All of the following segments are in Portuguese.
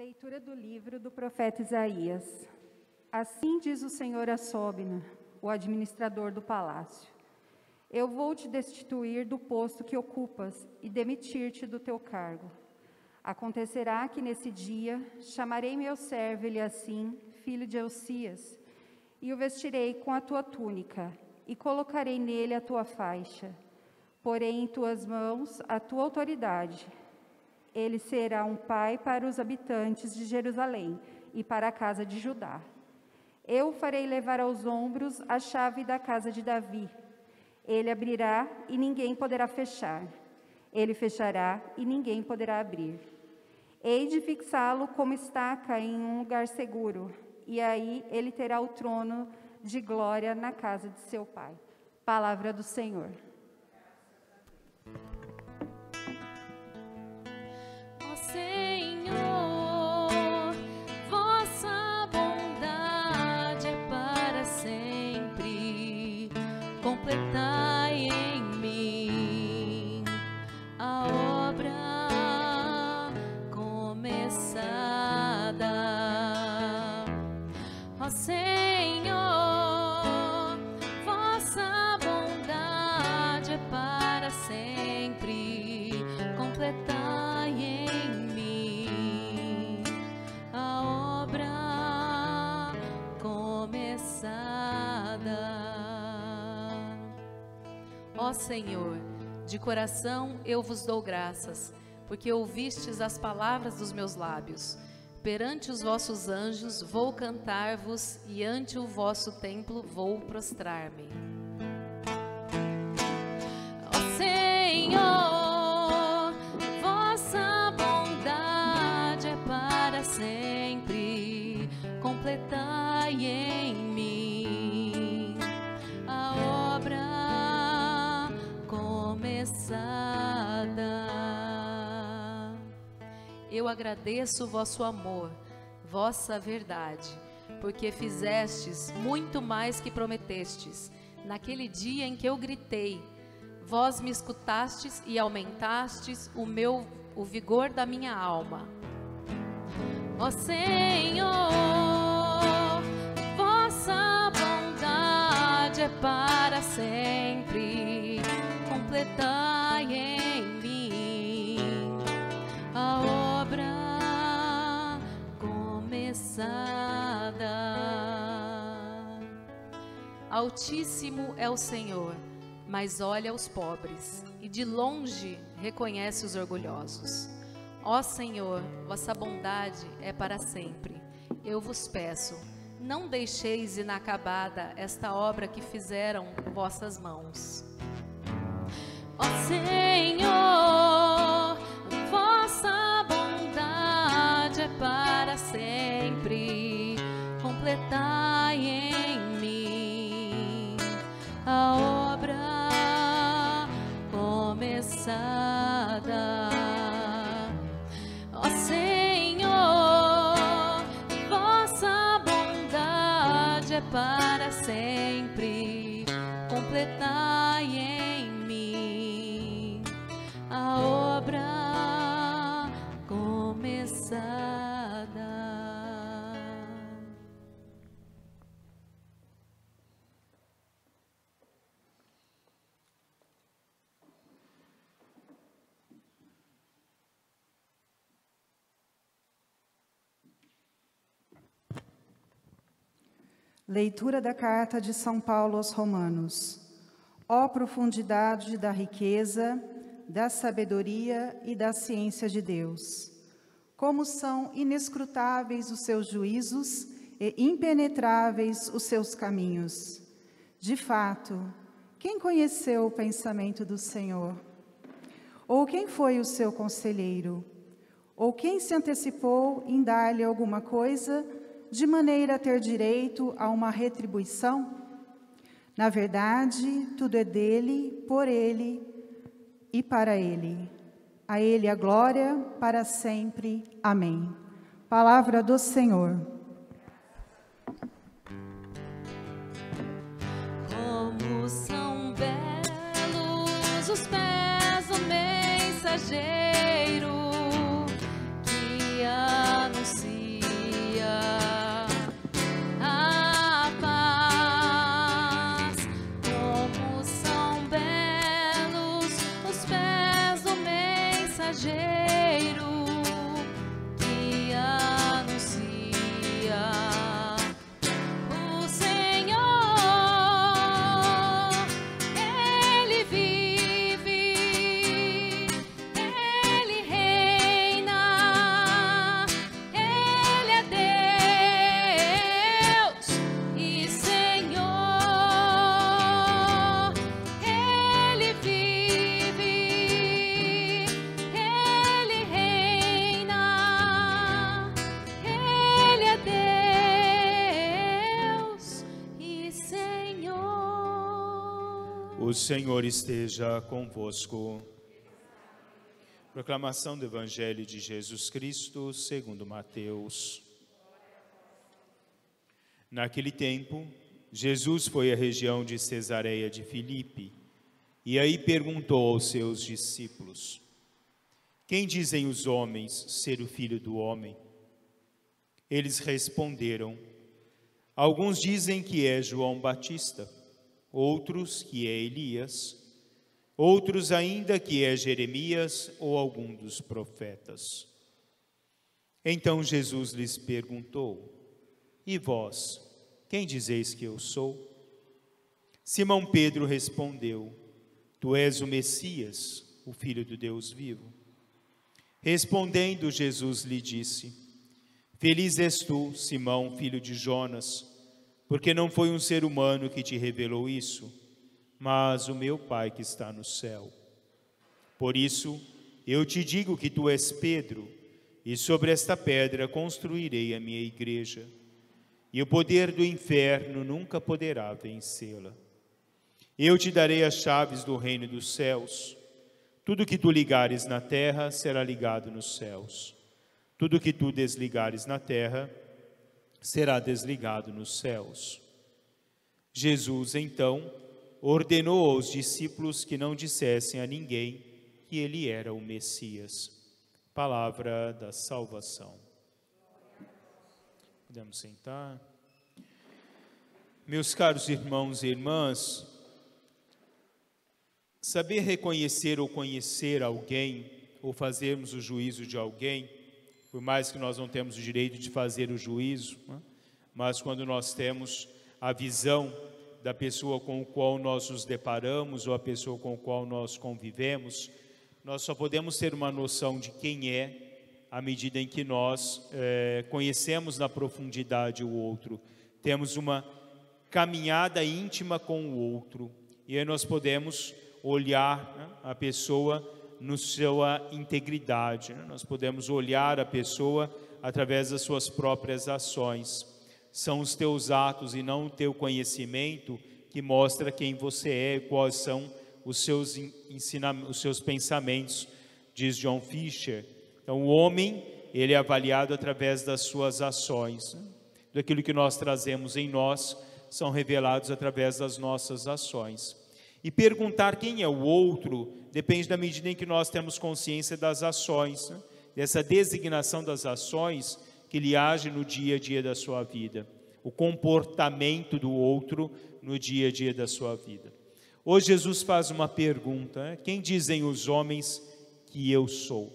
Leitura do livro do profeta Isaías. Assim diz o Senhor a Sobna, o administrador do palácio: eu vou te destituir do posto que ocupas e demitir-te do teu cargo. Acontecerá que nesse dia chamarei meu servo Eliacim, filho de Elcias, e o vestirei com a tua túnica, e colocarei nele a tua faixa. Porei em tuas mãos a tua autoridade. Ele será um pai para os habitantes de Jerusalém e para a casa de Judá. Eu o farei levar aos ombros a chave da casa de Davi. Ele abrirá e ninguém poderá fechar. Ele fechará e ninguém poderá abrir. Hei de fixá-lo como estaca em um lugar seguro, e aí ele terá o trono de glória na casa de seu pai. Palavra do Senhor. Senhor, vossa bondade é para sempre. Completai em mim a obra começada. Ó Senhor, vossa bondade é para sempre. Completai em Ó Senhor, de coração eu vos dou graças, porque ouvistes as palavras dos meus lábios. Perante os vossos anjos vou cantar-vos, e ante o vosso templo vou prostrar-me. Ó Senhor, vossa bondade é para sempre. Completai em mim a obra começada. Eu agradeço o vosso amor, vossa verdade, porque fizestes muito mais que prometestes. Naquele dia em que eu gritei, vós me escutastes e aumentastes o vigor da minha alma. Ó Senhor, vossa bondade é para sempre. Completai em mim a obra começada. Altíssimo é o Senhor, mas olha os pobres, e de longe reconhece os orgulhosos. Ó Senhor, vossa bondade é para sempre. Eu vos peço, não deixeis inacabada esta obra que fizeram vossas mãos. Ó Senhor, vossa bondade é para sempre. Completai em mim a obra começada. Ó Senhor, vossa bondade é para sempre. Completai em mim a obra começada. Leitura da carta de São Paulo aos Romanos. Ó profundidade da riqueza, da sabedoria e da ciência de Deus! Como são inescrutáveis os seus juízos e impenetráveis os seus caminhos! De fato, quem conheceu o pensamento do Senhor? Ou quem foi o seu conselheiro? Ou quem se antecipou em dar-lhe alguma coisa, de maneira a ter direito a uma retribuição? Na verdade, tudo é dele, por ele e para ele. A ele a glória para sempre. Amém. Palavra do Senhor. Como são belos os pés do mensageiro que anuncia Senhor esteja convosco. Proclamação do Evangelho de Jesus Cristo, segundo Mateus. Naquele tempo, Jesus foi à região de Cesareia de Filipe, e aí perguntou aos seus discípulos: quem dizem os homens ser o Filho do Homem? Eles responderam: alguns dizem que é João Batista, outros que é Elias, outros ainda que é Jeremias ou algum dos profetas. Então Jesus lhes perguntou: e vós, quem dizeis que eu sou? Simão Pedro respondeu: tu és o Messias, o Filho do Deus vivo. Respondendo, Jesus lhe disse: feliz és tu, Simão, filho de Jonas, porque não foi um ser humano que te revelou isso, mas o meu Pai que está no céu. Por isso, eu te digo que tu és Pedro, e sobre esta pedra construirei a minha igreja, e o poder do inferno nunca poderá vencê-la. Eu te darei as chaves do reino dos céus. Tudo que tu ligares na terra será ligado nos céus. Tudo que tu desligares na terra será desligado nos céus. Jesus, então, ordenou aos discípulos que não dissessem a ninguém que ele era o Messias. Palavra da salvação. Podemos sentar. Meus caros irmãos e irmãs, saber reconhecer ou conhecer alguém, ou fazermos o juízo de alguém, por mais que nós não temos o direito de fazer o juízo, mas quando nós temos a visão da pessoa com a qual nós nos deparamos, ou a pessoa com a qual nós convivemos, nós só podemos ter uma noção de quem é, à medida em que nós conhecemos na profundidade o outro, temos uma caminhada íntima com o outro, e aí nós podemos olhar a pessoa na sua integridade, nós podemos olhar a pessoa através das suas próprias ações. São os teus atos e não o teu conhecimento que mostra quem você é, quais são os seus ensinamentos, os seus pensamentos, diz John Fisher. Então o homem, ele é avaliado através das suas ações, daquilo que nós trazemos em nós, são revelados através das nossas ações. E perguntar quem é o outro depende da medida em que nós temos consciência das ações, dessa designação das ações que ele age no dia a dia da sua vida, o comportamento do outro no dia a dia da sua vida. Hoje Jesus faz uma pergunta: quem dizem os homens que eu sou?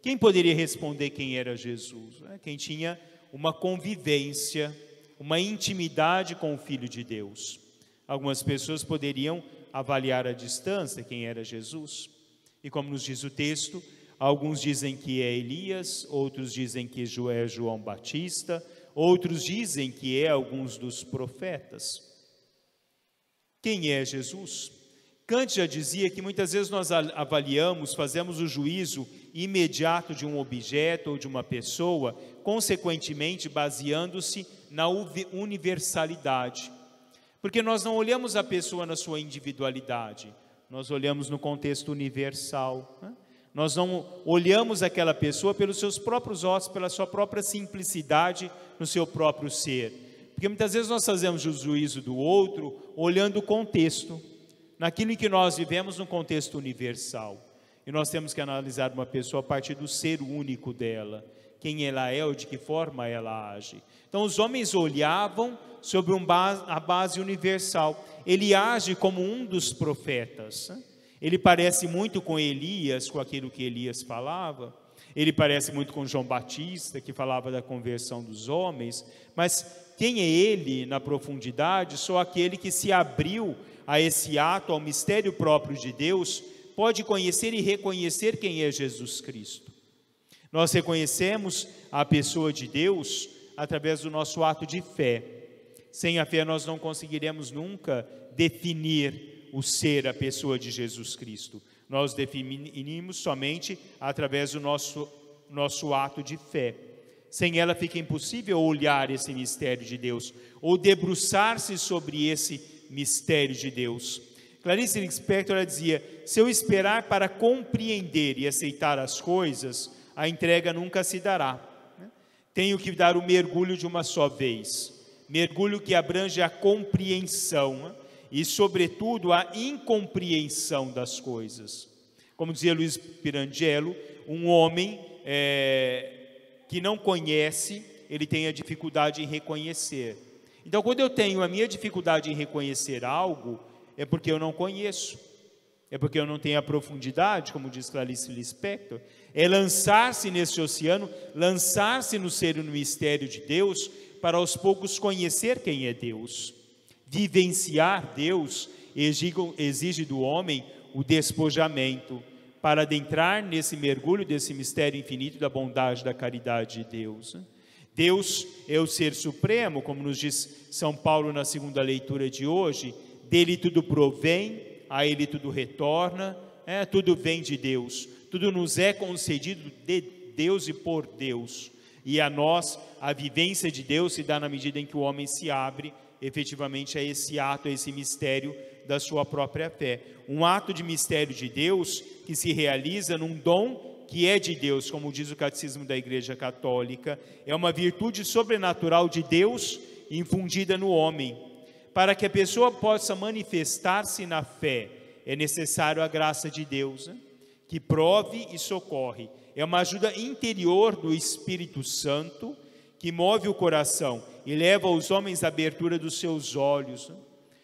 Quem poderia responder quem era Jesus? Quem tinha uma convivência, uma intimidade com o Filho de Deus. Algumas pessoas poderiam avaliar à distância quem era Jesus. E como nos diz o texto, alguns dizem que é Elias, outros dizem que é João Batista, outros dizem que é alguns dos profetas. Quem é Jesus? Kant já dizia que muitas vezes nós avaliamos, fazemos o juízo imediato de um objeto ou de uma pessoa, consequentemente baseando-se na universalidade. Porque nós não olhamos a pessoa na sua individualidade, nós olhamos no contexto universal, Nós não olhamos aquela pessoa pelos seus próprios olhos, pela sua própria simplicidade no seu próprio ser. Porque muitas vezes nós fazemos o juízo do outro olhando o contexto, naquilo em que nós vivemos no contexto universal. E nós temos que analisar uma pessoa a partir do ser único dela, quem ela é ou de que forma ela age. Então os homens olhavam sobre a base universal. Ele age como um dos profetas. Ele parece muito com Elias, com aquilo que Elias falava. Ele parece muito com João Batista, que falava da conversão dos homens. Mas quem é ele na profundidade? Só aquele que se abriu a esse ato, ao mistério próprio de Deus, pode conhecer e reconhecer quem é Jesus Cristo. Nós reconhecemos a pessoa de Deus através do nosso ato de fé. Sem a fé nós não conseguiremos nunca definir o ser, a pessoa de Jesus Cristo. Nós definimos somente através do nosso ato de fé. Sem ela fica impossível olhar esse mistério de Deus, ou debruçar-se sobre esse mistério de Deus. Clarice Lispector, ela dizia: se eu esperar para compreender e aceitar as coisas, a entrega nunca se dará. Tenho que dar o mergulho de uma só vez, mergulho que abrange a compreensão e, sobretudo, a incompreensão das coisas. Como dizia Luiz Pirandello, um homem que não conhece, ele tem a dificuldade em reconhecer. Então, quando eu tenho a minha dificuldade em reconhecer algo, é porque eu não conheço, é porque eu não tenho a profundidade, como diz Clarice Lispector. É lançar-se nesse oceano, lançar-se no ser e no mistério de Deus, para aos poucos conhecer quem é Deus. Vivenciar Deus exige do homem o despojamento, para adentrar nesse mergulho desse mistério infinito da bondade, da caridade de Deus. Deus é o ser supremo, como nos diz São Paulo na segunda leitura de hoje. Dele tudo provém, a ele tudo retorna, tudo vem de Deus, tudo nos é concedido de Deus e por Deus. E a nós, a vivência de Deus se dá na medida em que o homem se abre efetivamente a esse ato, a esse mistério da sua própria fé. Um ato de mistério de Deus que se realiza num dom que é de Deus, como diz o Catecismo da Igreja Católica. É uma virtude sobrenatural de Deus infundida no homem. Para que a pessoa possa manifestar-se na fé, é necessário a graça de Deus, que prove e socorre. É uma ajuda interior do Espírito Santo, que move o coração e leva os homens à abertura dos seus olhos.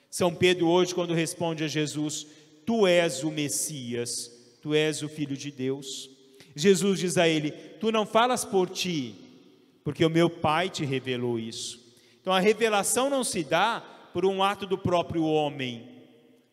São Pedro hoje, quando responde a Jesus: tu és o Messias, tu és o Filho de Deus. Jesus diz a ele: tu não falas por ti, porque o meu Pai te revelou isso. Então a revelação não se dá por um ato do próprio homem,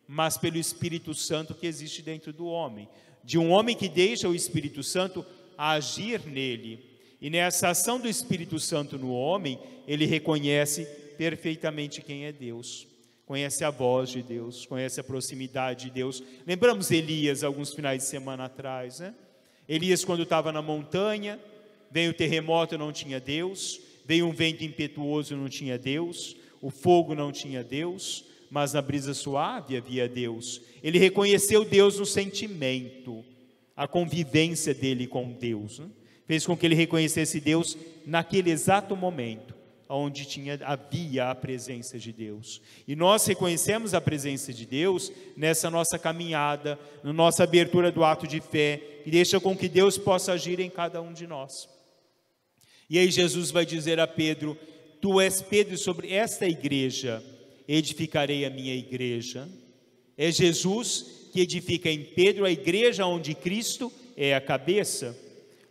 mas pelo Espírito Santo que existe dentro do homem, de um homem que deixa o Espírito Santo agir nele. E nessa ação do Espírito Santo no homem, ele reconhece perfeitamente quem é Deus, conhece a voz de Deus, conhece a proximidade de Deus. Lembramos Elias alguns finais de semana atrás, né? Elias, quando estava na montanha, veio o terremoto, não tinha Deus, veio um vento impetuoso, não tinha Deus, o fogo não tinha Deus, mas na brisa suave havia Deus. Ele reconheceu Deus no sentimento, a convivência dele com Deus, né? Fez com que ele reconhecesse Deus naquele exato momento, onde havia a presença de Deus. E nós reconhecemos a presença de Deus nessa nossa caminhada, na nossa abertura do ato de fé, que deixa com que Deus possa agir em cada um de nós. E aí Jesus vai dizer a Pedro: tu és Pedro, sobre esta igreja edificarei a minha igreja. É Jesus que edifica em Pedro a igreja onde Cristo é a cabeça,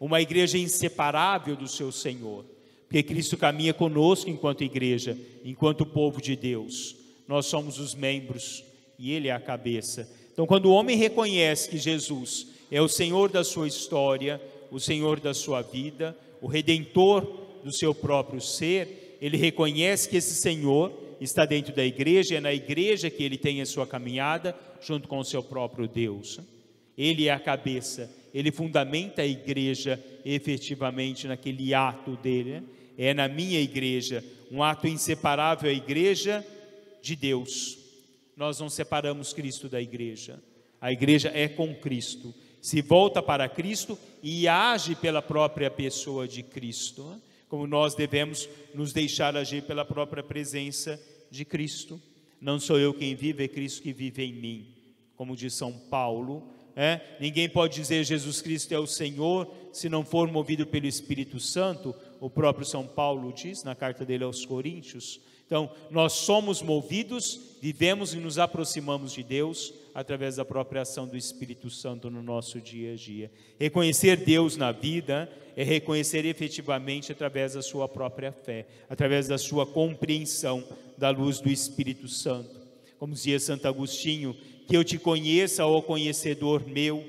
uma igreja inseparável do seu Senhor, porque Cristo caminha conosco enquanto igreja, enquanto povo de Deus. Nós somos os membros e Ele é a cabeça. Então, quando o homem reconhece que Jesus é o Senhor da sua história, o Senhor da sua vida, o Redentor do seu próprio ser, ele reconhece que esse Senhor está dentro da igreja, é na igreja que ele tem a sua caminhada junto com o seu próprio Deus. Ele é a cabeça, ele fundamenta a igreja efetivamente naquele ato dele, né? É na minha igreja, um ato inseparável, a igreja de Deus. Nós não separamos Cristo da igreja, a igreja é com Cristo, se volta para Cristo e age pela própria pessoa de Cristo, né? Como nós devemos nos deixar agir pela própria presença de Cristo. Não sou eu quem vive, é Cristo que vive em mim, como diz São Paulo. Ninguém pode dizer Jesus Cristo é o Senhor se não for movido pelo Espírito Santo. O próprio São Paulo diz na carta dele aos Coríntios. Então, nós somos movidos, vivemos e nos aproximamos de Deus através da própria ação do Espírito Santo no nosso dia a dia. Reconhecer Deus na vida é reconhecer efetivamente através da sua própria fé, através da sua compreensão da luz do Espírito Santo. Como dizia Santo Agostinho: que eu te conheça, ó conhecedor meu,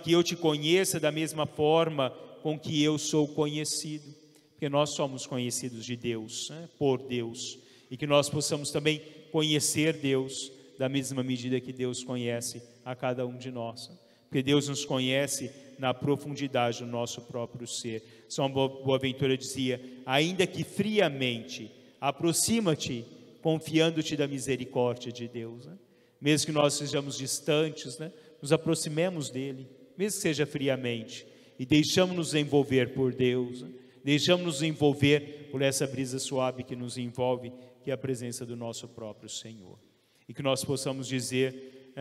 que eu te conheça da mesma forma com que eu sou conhecido. Porque nós somos conhecidos de Deus, por Deus, e que nós possamos também conhecer Deus da mesma medida que Deus conhece a cada um de nós, porque Deus nos conhece na profundidade do nosso próprio ser. São Boaventura dizia: ainda que friamente, aproxima-te, confiando-te da misericórdia de Deus. mesmo que nós sejamos distantes, né? Nos aproximemos dele, mesmo que seja friamente, e deixamos-nos envolver por Deus, né? Deixamos-nos envolver por essa brisa suave que nos envolve, que é a presença do nosso próprio Senhor. E que nós possamos dizer,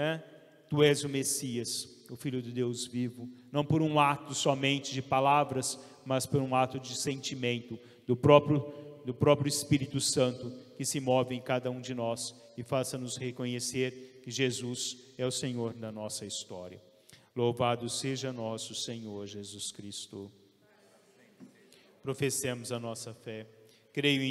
Tu és o Messias, o Filho de Deus vivo, não por um ato somente de palavras, mas por um ato de sentimento do próprio Espírito Santo que se move em cada um de nós e faça-nos reconhecer que Jesus é o Senhor da nossa história. Louvado seja nosso Senhor Jesus Cristo. Professemos a nossa fé. Creio em